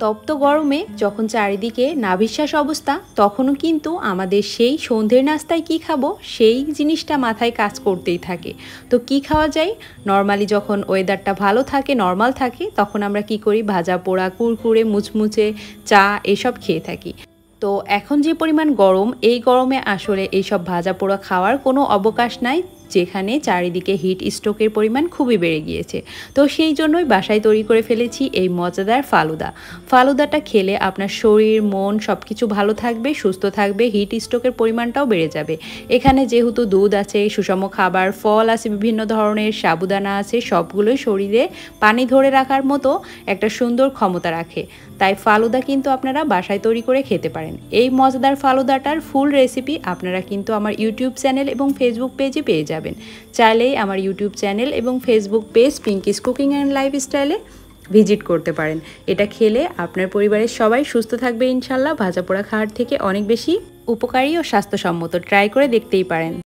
তপ্ত গরমে যখন চারিদিকে নাভিশ্বাস অবস্থা, তখনও কিন্তু আমাদের সেই সন্ধ্যের নাস্তায় কি খাবো সেই জিনিসটা মাথায় কাজ করতেই থাকে। তো কি খাওয়া যায়? নর্মালি যখন ওয়েদারটা ভালো থাকে, নর্মাল থাকে, তখন আমরা কি করি, ভাজা পোড়া কুরকুরে মুচমুচে চা এসব খেয়ে থাকি। তো এখন যে পরিমাণ গরম, এই গরমে আসলে এইসব ভাজা পোড়া খাওয়ার কোনো অবকাশ নাই, যেখানে চারিদিকে হিট স্ট্রোকের পরিমাণ খুবই বেড়ে গিয়েছে। তো সেই জন্যই বাসায় তৈরি করে ফেলেছি এই মজাদার ফালুদা। ফালুদাটা খেলে আপনার শরীর মন সব কিছু ভালো থাকবে, সুস্থ থাকবে, হিট স্ট্রোকের পরিমাণটাও বেড়ে যাবে। এখানে যেহেতু দুধ আছে, সুষম খাবার, ফল আছে, বিভিন্ন ধরনের সাবুদানা আছে, সবগুলোই শরীরে পানি ধরে রাখার মতো একটা সুন্দর ক্ষমতা রাখে। তাই ফালুদা কিন্তু আপনারা বাসায় তৈরি করে খেতে পারেন। এই মজাদার ফালুদাটার ফুল রেসিপি আপনারা কিন্তু আমার ইউটিউব চ্যানেল এবং ফেসবুক পেজে পেয়ে যাবেন। চাইলেই আমার ইউটিউব চ্যানেল এবং Facebook page Pinky's cooking and লাইফস্টাইলে ভিজিট করতে পারেন। এটা খেলে আপনার পরিবারের সবাই সুস্থ থাকবে ইনশাল্লাহ। ভাজা পোড়া খাওয়ার থেকে অনেক বেশি উপকারী ও স্বাস্থ্যসম্মত। ট্রাই করে দেখতেই পারেন।